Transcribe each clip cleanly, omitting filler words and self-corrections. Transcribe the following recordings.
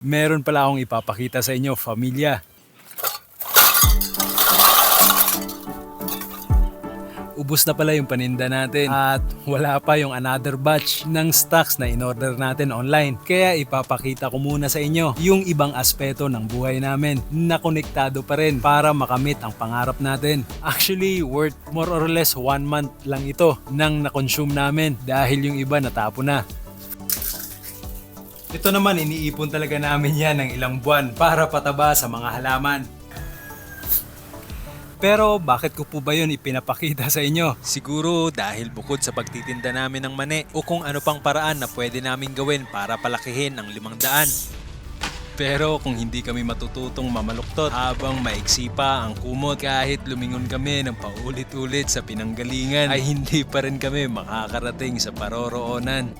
Meron pala akong ipapakita sa inyo, pamilya. Ubus na pala yung paninda natin at wala pa yung another batch ng stocks na in-order natin online. Kaya ipapakita ko muna sa inyo yung ibang aspeto ng buhay namin na konektado pa rin para makamit ang pangarap natin. Actually, worth more or less 1 month lang ito nang na-consume namin dahil yung iba natapon na. Ito naman, iniipon talaga namin yan ng ilang buwan para pataba sa mga halaman. Pero bakit ko po ba yun ipinapakita sa inyo? Siguro dahil bukod sa pagtitinda namin ng mani o kung ano pang paraan na pwede namin gawin para palakihin ang 500. Pero kung hindi kami matututong mamaluktot habang maiksi pa ang kumot, kahit lumingon kami ng paulit-ulit sa pinanggalingan ay hindi pa rin kami makakarating sa paroroonan.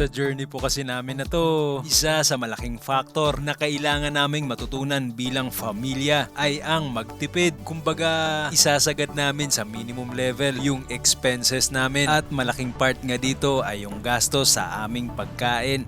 Sa journey po kasi namin na to, isa sa malaking factor na kailangan naming matutunan bilang pamilya ay ang magtipid. Kumbaga, isasagad namin sa minimum level yung expenses namin at malaking part nga dito ay yung gastos sa aming pagkain.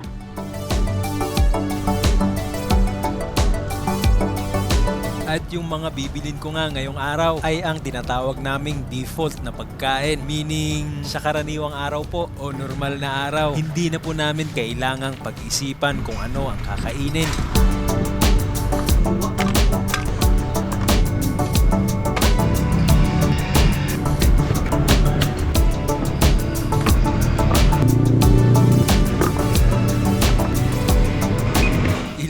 At yung mga bibilin ko nga ngayong araw ay ang tinatawag naming default na pagkain. Meaning, sa karaniwang araw po o normal na araw, hindi na po namin kailangang pag-isipan kung ano ang kakainin.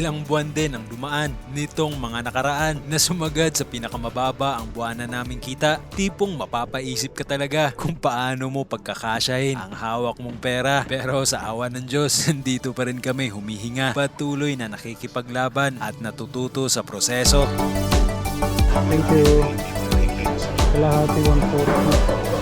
Ilang buwan din ang dumaan nitong mga nakaraan na sumagad sa pinakamababa ang buwanan naming kita. Tipong mapapaisip ka talaga kung paano mo pagkakasyahin ang hawak mong pera. Pero sa awa ng Diyos, dito pa rin kami humihinga. Patuloy na nakikipaglaban at natututo sa proseso. Thank you. Kalahati 140.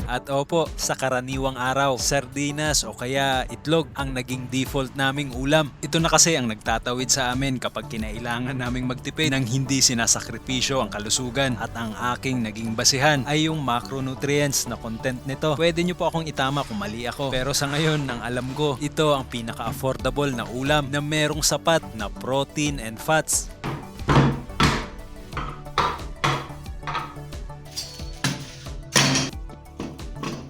At opo, sa karaniwang araw, sardinas o kaya itlog ang naging default naming ulam. Ito na kasi ang nagtatawid sa amin kapag kinailangan naming magtipid nang hindi sinasakripisyo ang kalusugan. At ang aking naging basihan ay yung macronutrients na content nito. Pwede nyo po akong itama kung mali ako. Pero sa ngayon, ang alam ko, ito ang pinaka-affordable na ulam na merong sapat na protein and fats.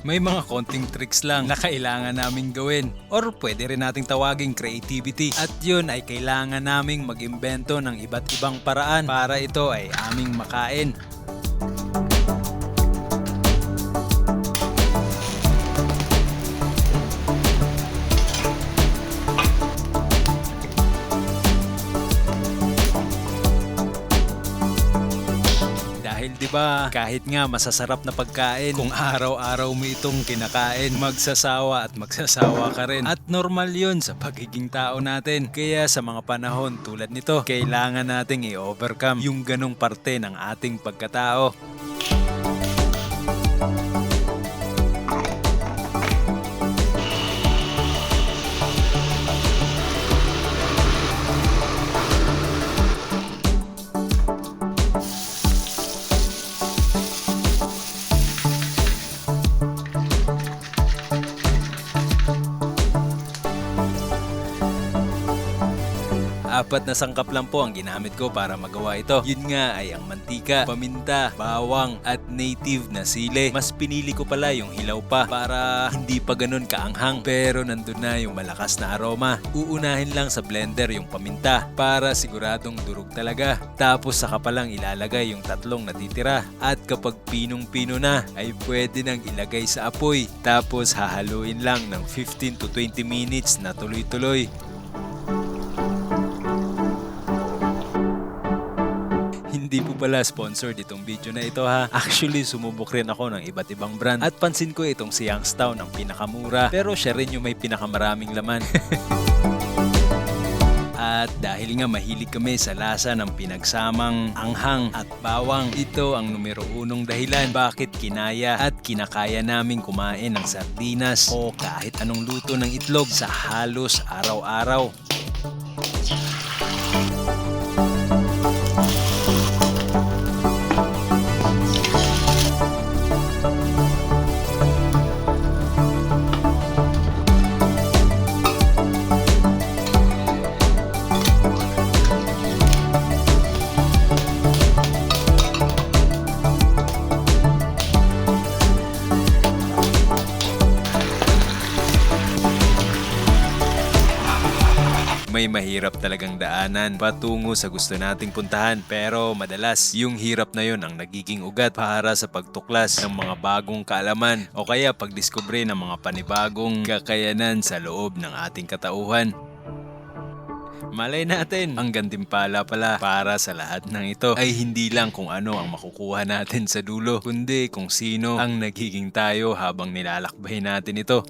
May mga konting tricks lang na kailangan naming gawin or pwede rin nating tawaging creativity at yun ay kailangan naming mag-imbento ng iba't ibang paraan para ito ay aming makain. Diba, kahit nga masasarap na pagkain, kung araw-araw mo itong kinakain, magsasawa at magsasawa ka rin. At normal yun sa pagiging tao natin. Kaya sa mga panahon tulad nito, kailangan nating i-overcome yung ganong parte ng ating pagkatao. Apat na sangkap lang po ang ginamit ko para magawa ito. Yun nga ay ang mantika, paminta, bawang at native na sili. Mas pinili ko pala yung hilaw pa para hindi pa ganun kaanghang. Pero nandun na yung malakas na aroma. Uunahin lang sa blender yung paminta para siguradong durog talaga. Tapos saka palang ilalagay yung tatlong natitira. At kapag pinong-pino na ay pwede nang ilagay sa apoy. Tapos hahaluin lang ng 15 to 20 minutes na tuloy-tuloy. Hindi po pala sponsored itong video na ito ha. Actually, sumubok rin ako ng iba't ibang brand at pansin ko itong si Youngstown ang pinakamura pero siya rin yung may pinakamaraming laman. At dahil nga mahilig kami sa lasa ng pinagsamang anghang at bawang, ito ang numero 1 dahilan bakit kinaya at kinakaya naming kumain ng sardinas o kahit anong luto ng itlog sa halos araw-araw. may mahirap talagang daanan patungo sa gusto nating puntahan. Pero madalas, yung hirap na yun ang nagiging ugat para sa pagtuklas ng mga bagong kaalaman o kaya pagdiskubre ng mga panibagong kakayanan sa loob ng ating katauhan. Malay natin, ang gantimpala pala para sa lahat ng ito ay hindi lang kung ano ang makukuha natin sa dulo, kundi kung sino ang nagiging tayo habang nilalakbay natin ito.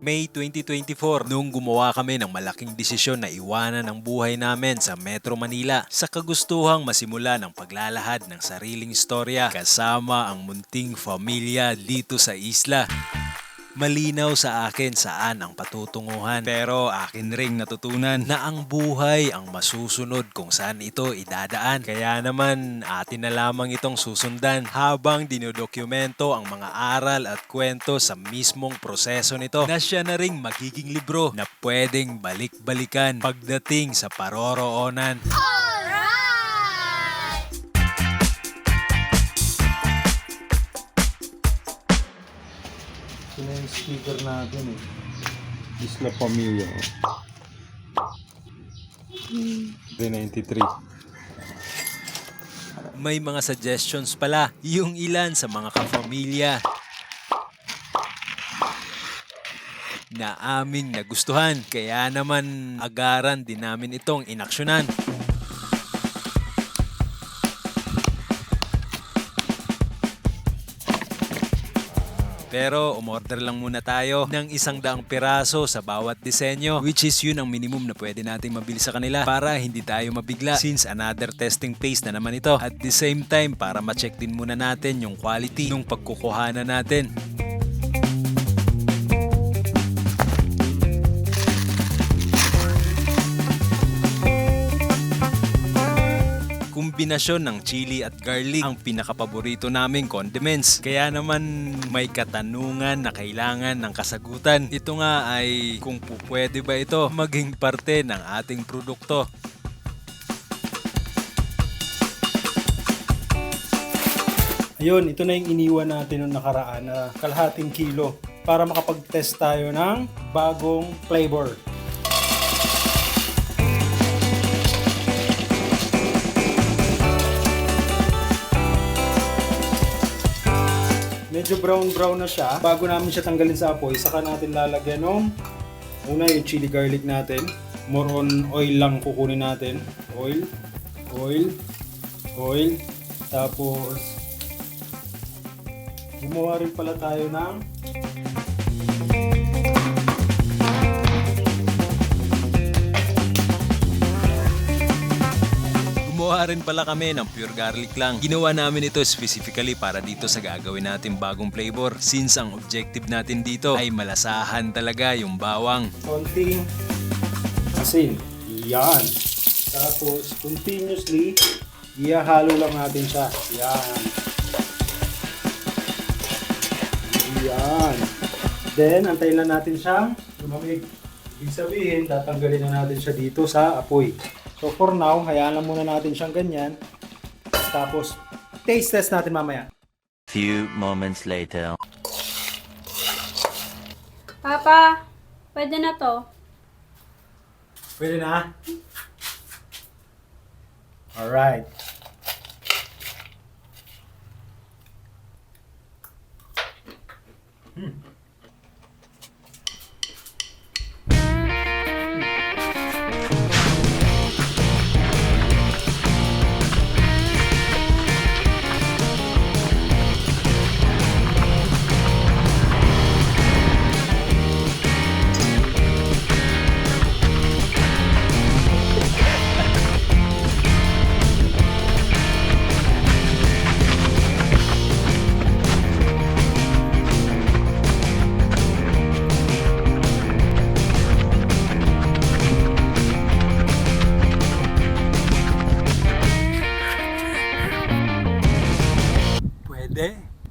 May 2024, noong gumawa kami ng malaking desisyon na iwanan ang buhay namin sa Metro Manila sa kagustuhang masimula ng paglalahad ng sariling istorya kasama ang munting pamilya dito sa isla. Malinaw sa akin saan ang patutunguhan, pero akin ring natutunan na ang buhay ang masusunod kung saan ito idadaan. Kaya naman atin na lamang itong susundan habang dinodokumento ang mga aral at kwento sa mismong proseso nito na siya na ring magiging libro na pwedeng balik-balikan pagdating sa paroroonan. Ito na yung speaker natin Isla Familia. 93. May mga suggestions pala yung ilan sa mga kapamilya na aming nagustuhan, kaya naman agaran din namin itong inaksyonan. Pero umorder lang muna tayo ng 100 piraso sa bawat disenyo, which is yun ang minimum na pwede nating mabili sa kanila para hindi tayo mabigla since another testing phase na naman ito. At the same time, para ma-check din muna natin yung quality ng pagkukuhanan natin. Kombinasyon ng chili at garlic ang pinakapaborito naming condiments. Kaya naman may katanungan na kailangan ng kasagutan. Ito nga ay kung pwede ba ito maging parte ng ating produkto. Ayun, ito na yung iniwan natin nung nakaraan na kalahating kilo para makapag-test tayo ng bagong flavor. Medyo brown na siya. Bago namin siya tanggalin sa apoy, saka natin lalagyan ng una yung chili garlic natin. More on oil lang kukunin natin. Oil. Tapos gumawa rin pala tayo ng Gumawa rin pala kami ng pure garlic lang. Ginawa namin ito specifically para dito sa gagawin natin bagong flavor since ang objective natin dito ay malasahan talaga yung bawang. konting asin. Yan. Tapos continuously ihahalo lang natin siya. Yan. Yan. Then antayin lang natin siyang lumamig. Ibig sabihin, tatanggalin na natin siya dito sa apoy. So for now, hayaan lang muna natin siyang ganyan. Tapos taste test natin mamaya. Few moments later. Papa, pwede na to. Pwede na? Alright.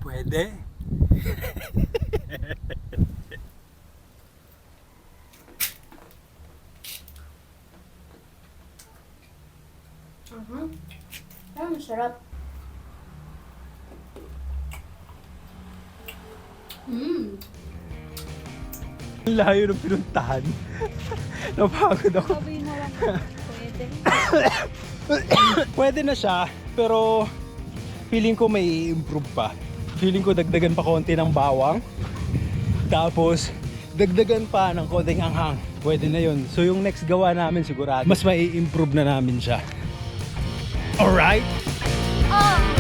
Pwede? Ay, masarap. Ang layo ng pinuntahan. Napagod ako. Sabihin mo lang. Pwede. Pwede na siya, pero feeling ko may improve pa. Feeling ko dagdagan pa konti ng bawang. Tapos, dagdagan pa ng konting anghang. Pwede na yun. So yung next gawa namin sigurado, mas mai-improve na namin siya. Alright? Alright!